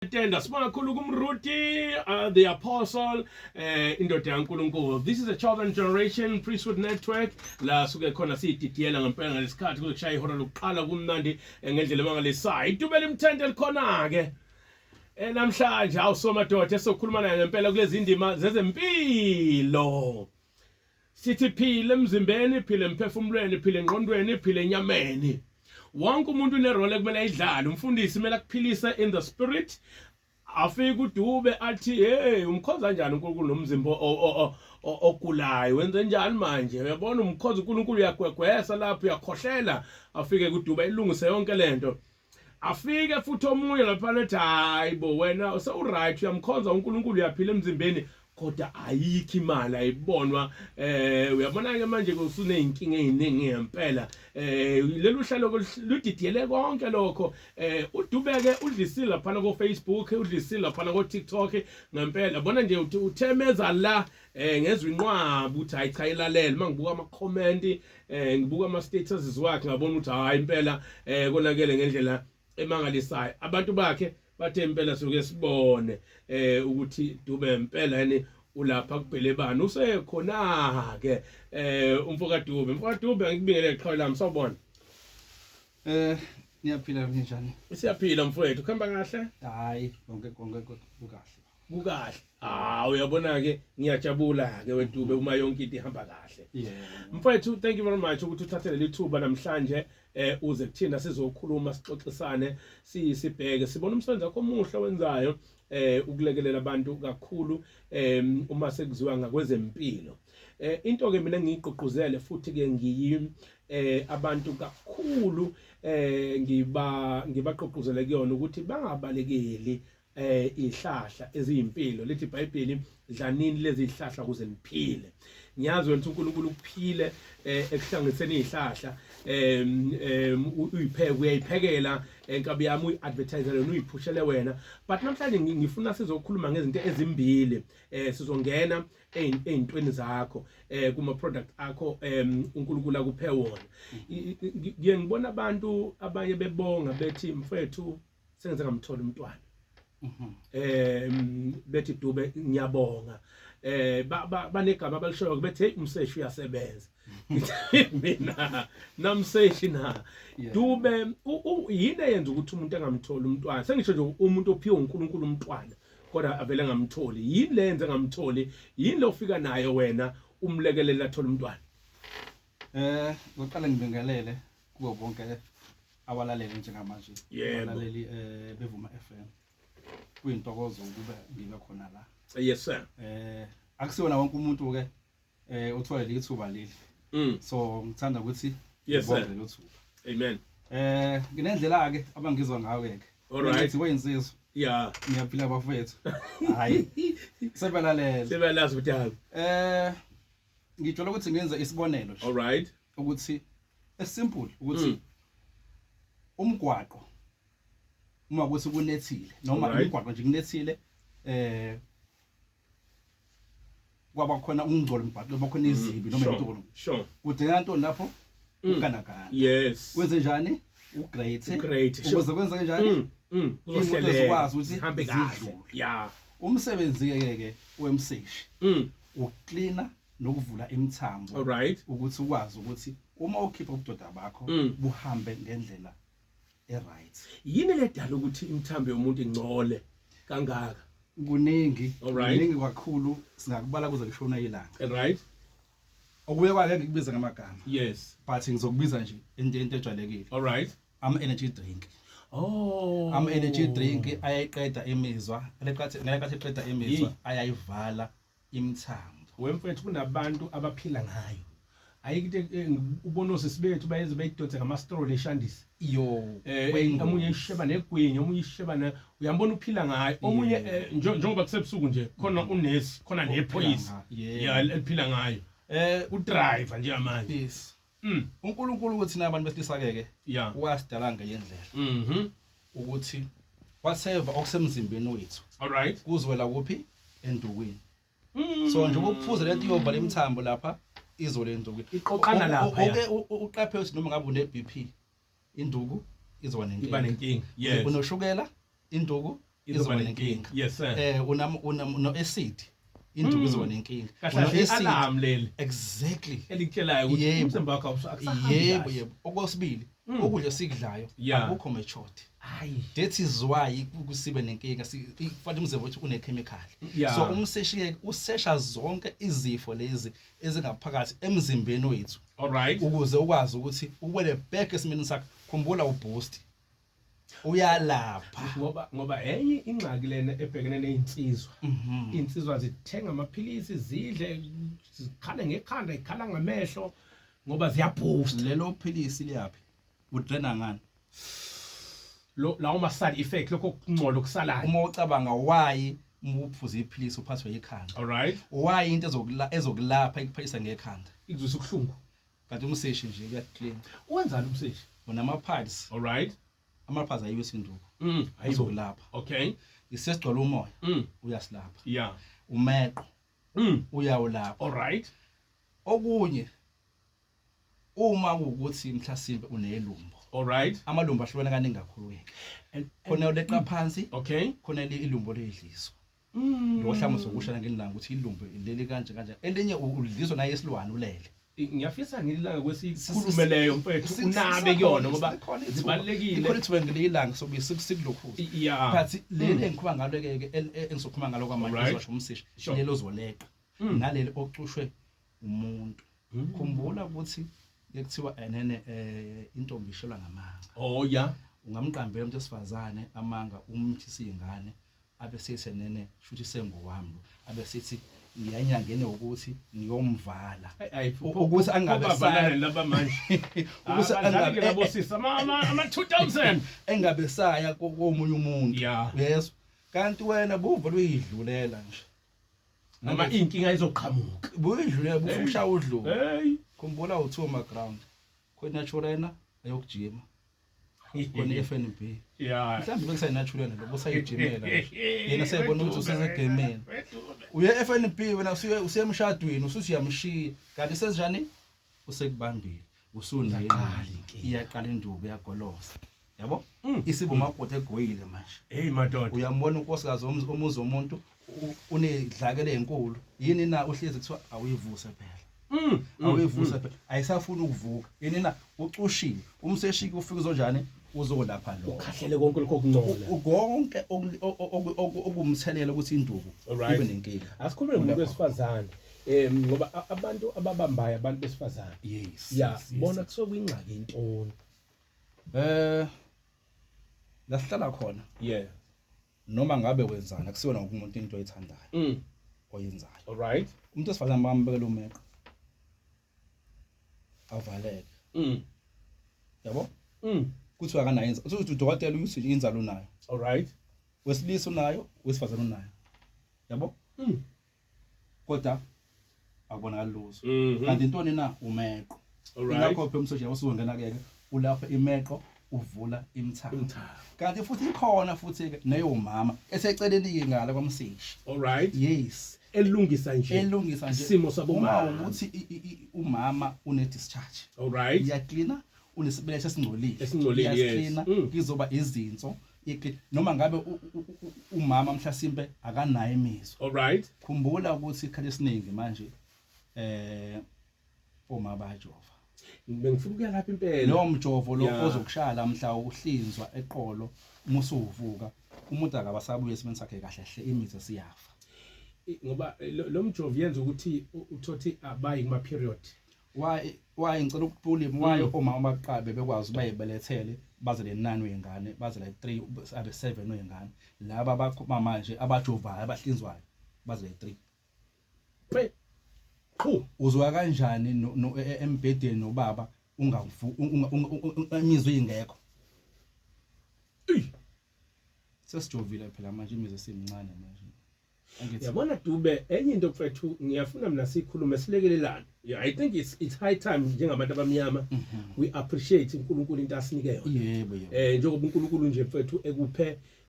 Tenda sibonga kakhulu kumruti the apostle indoda yaNkulunkulu. This is a Chosen Generation Priesthood Network la suke khona sididiyela ngempela ngalesikhathi kuzokushaya ihora lokuqala kumnandi ngendlela mangalesayo itubela imthente likhona ke namhlanje awusomadoda esokhuluma naye ngempela kulezi indima zezempilo. Sithi phile emzimbeni, phile emphefumulweni, phile engqondweni, phile enyameni. Wonke umuntu unerole kumele ayidlale. Umfundisi kumele akuphilise in the spirit. Afike uDube athi hey umkhoza kanjani uNkulunkulu nomzimba ogulayo wenze njani manje uyabona umkhoza uNkulunkulu uyagwegwesa lapho uyakhohlela. Afike kuDube ilungise yonke lento. Afike futhi omunye lapha ethi hayibo wena so right uyamkhonza uNkulunkulu uyaphila emzimbeni kodwa ayikho imali ayibonwa uyabona ke manje kusuneyinkinga eziningi ngempela lelu hlelo ludidiyele konke lokho uDubeke udlisile lapha ko Facebook udlisile lapha ko TikTok ngempela bona nje uthemeza la ngezwe inqwabu uthi hayi cha ilalele mangibuka ama comment ngibuka ama statuses wakhe ngabona ukuthi hayi impela konakele ngendlela emangalisayo abantu bakhe bathe impela soke sibone ukuthi Dube impela yani ulapha kuphele bani usekhona ke umfoka Dube ngikubingele iqhawe lami sawubona niyaphila njani siyaphila mfowethu kuhamba kahle hayi konke kukahle uyabona ke ngiyajabula ke weDube uma yonke into ihamba kahle mfowethu thank you very much ukuthi uthathele lithuba namhlanje uze kuthina sizokhuluma sixoxisane sibheke sibona umsebenzi wakho omuhle wenzayo ukulekelela abantu kakhulu uma sekuziwa ngakwezempilo into ke mina ngiyigqugquzele futhi ke ngiyi abantu kakhulu ngibaqoquzele kuyona ukuthi bangabalekeli ihlahla eziyimpilo lithi iBhayibheli dlanini lezi ihlahla kuze niphile ngiyazi wena uNkulunkulu ukuphile ekuhlanganiseni izihlahla uyipheke uyayiphekela enkabi yami uyiadvertise yona uyiphushele wena but namhlanje ngifuna sizokhuluma ngezinto ezimbili sizongena eyintweni zakho kuma product akho uNkulunkulu akuphe wona ngiyengibona abantu abanye bebonga bethi mfethu sengize ngamthola umntwana bethi Dube ngiyabonga banegama abalishoyo bethi hey umseshi uyasebenza mina namseshi na Dube yini eyenza ukuthi umuntu engamtholi umntwana sengisho nje umuntu ophiwe uNkulunkulu umntwana kodwa avele ngamtholi yini lenze ngamtholi yini lofika nayo wena umlekelela athola umntwana ngoqala ngibingelele kubo bonke abalaleli njengamanje abalaleli bevuma FM kuyintokozo ukuba ngibe khona la yes sir akusiwona wonke umuntu ke uthola lithuba leli so ngithanda ukuthi ngibonge lo thuba amen nginendlela ke abangizwa ngayo ke alright weyinsizwa yeah ngiyaphila bafethu hayi sebalazi ukuthi ngijolo ukuthi ngenza isibonelo alright ukuthi simple ukuthi umgwaqo uma kuthi kunethile noma umgwaqo nje kunethile kwaba khona ungcolo mbhaqo bakhona izibi noma intolo sure kudinga into lapho ukanakana yes wenze njani ugrade ukuze kwenza kanjani uzohlelela ukuthi hambe kahle yeah umsebenzi ke wemseshi ukucleana nokuvula imithambo alright ukuthi ukwazi ukuthi uma ukhipha ubudoda bakho buhambe ngendlela right yini ledala ukuthi imithambo yomuntu ingcole kangaka kuningi kakhulu singakubala kuze kushona ilanga right okuye kwake ngikubiza ngamagama yes but ngizokubiza nje into ejwayelekile alright ama energy drink ama energy drink ayayiqeda imizwa ngeke eqeda imizwa ayayivala imithambo wemfethu kunabantu abaphila ngayo ayikho ubona osisibethu bayeze bayidonse ngama-story leshandisi omunye isheba negwinya omunye isheba uyambona uphila ngayo omunye njengoba kusebusuku nje khona unesi khona nephoyisi eliphila ngayo udriver nje manje yes uNkulunkulu ukuthi nabantu besilisa-ke wasidala ngeyendlela ukuthi waseva okusemzimbeni wethu alright kuzwela kuphi endukwini so nje ukuphuza lento iyovala imithambo lapha izole endukwini iqoqana lapha uqaphe ukuthi noma ngabe une BP induku izoba nenkinga yes unoshukela induku izoba nenkinga. Yes sir. No acid induku izoba nenkinga. Kahle alarm leli. Exactly. Elikutshelayo ukuthi umzimba wakho akusahambi. Yebo. Okwesibili, ukudla sikudlayo akukho mature. Hayi. That is why kusibe nenkinga kufanele umzimba wethu unechemical. So umseshi usesha zonke izifo lezi ezingaphakathi emzimbeni wethu. Alright. Ukuze ukwazi ukuthi uwele back esimeni sakho, khumbula uboost. Uyalapha ngoba enye ingxaki lena ebhekene nezinsizwa. Insizwa zithenga amaphilisi zidle zikhale ngekhanda ikhala ngamehlo ngoba ziyaboost. Lelo philisi liyapi? Udrena ngani? Lawo ma side effect lokho kungcola okusalayo. Uma ucabanga why uphuza iphilisi uphathwe yikhanda. Alright. Why into ezokulapha ikuphelisa ngekhanda? Ikuzwisa ubuhlungu. Kanti umseshi nje uyaclean. Wenzani umseshi? Unama piles. Alright. Ama-piles ayiwisa induku. Ayizokulapha. Okay. Isesigcwele umoya. Uyasilapha. Yeah. Umeqo. Uyawulapha. Alright. Okunye uma ukuthi mhlasimbe unelumbo. Alright. Amalumbo ahlukene kaningi kakhulu ke. Khona uleqa phansi. Okay. Khona ilumbo ledliso. Lo hlamo sokusha ngelanga ukuthi ilumbo leli kanje. Elinye udliso naye esilwane ulele. Ngiyafisa ngililanga kwesikhulume leyo mfethu unabe kuyona ngoba zibalekile. Ikhona ngelilanga sobe sikulokhu. But leli engikhuluma ngalo ke engizokhuluma ngalo kwamanje uzosho umseshi. Lelo zoleqa. Naleli ocushwe umuntu. Khumbula ukuthi ekuthiwa enene intombi ishelwa ngamanga. Oh yeah. Ungamqambela umuntu esifazane amanga umthisa ingane abe sithi nene futhi sengowami abe sithi ngiyanyangene ukuthi ngiyomvala ukuthi angabe saya laba manje ukuthi angabe labosisa ama 2000 engabe saya komunye umuntu. Yes. Kanti wena buva luyidlulela nje. Noma inkinga izoqhamuka. Buyidlulela bufusha udlu. Hey. Khumbula uthoma ground. Khona naturena ayokujima. Khona FNB. Mhlawumbe bekusay naturena lo busayijimela. Yena sebona ukuthi usesegemeni. Uye FNB wena usuyemshadweni usuthi uyamshiya. Kanti senjani? Usekubambile. Usunayini. Iyaqala induku yagolosa. Yabo? Isibo makothe egoyile manje. Hey madoda. Uyambona unkosikazi umuzi womuntu unedlakele enkulu. Yini na uhlezi kuthiwa awuyivusa phela. Awuyivusa phela. Ayisafuna ukuvuka. Yini na ucushile. Umseshiki ufika uzonjani uzolapha lo. Ukhahlele konke lokho kungcola. Konke okumthelela ukuthi induku ibe nenkinga. Asikhulume ngomuntu wesifazane. Ngoba abantu ababambayo abantu besifazane. Yes. Yeah, bona kusoku ingxaki intoni. Lasihlala khona. Yeah. Noma ngabe wenzana akusiona umuntu into oyithandayo. Oyenzayo. Alright. Umuntu esifazane bambekela umeqo. Avaleke. Yabo? Kuthiwa akanayenza. Uthi udokotela uthi inzalo unayo. Alright. Wesilisa unayo, wesifazane unayo. Yabo? Kodwa akubonakala luzo. Kanti intoni na umeqo. Ingakho phela umsoshi wasungena ke ulapha imeqo uvula imthambo. Kanti futhi ikhona futhi ke neyo mama eseceleni ngala kwamseshi. Alright. Yes. Elungisa nje isimo sabomama ukuthi umama une discharge. Alright. Iyacleana unesibeleko esingcolile. Iyacleana kizoba izinso noma ngabe umama mhlasimbe akanayo imizwa. Alright. Khumbula ukuthi ikhali esiningi manje oma bajova. Bengifuna ukuya lapha impela. Lo mjovo lo ozokushaya mhla uhlinzwa eqolo musu uvuka umuntu akabasabuye esimeni sakhe kahle hle imizwa siyafa. Ngoba lo mjovo yenza ukuthi uthothi abayi kuma period. Why ngicela ukupulima why omama baqabe bekwazi bayibelethele baze le9 wengane baze le 3 abe 7 wengane laba bakhoma manje abajovayo abahlinzwayo baze le 3. Uzwa kanjani embhedeni nobaba imizwa ingekho. Sesijovile phela manje imizwa simncane manje. Yabona Dube enye into mfethu ngiyafuna mina sikhulume silekelelana. Yeah, I think it's high time njengabantu abamnyama we appreciate uNkulunkulu into asinike yona. Yebo. Njengoba uNkulunkulu nje mfethu ekuphe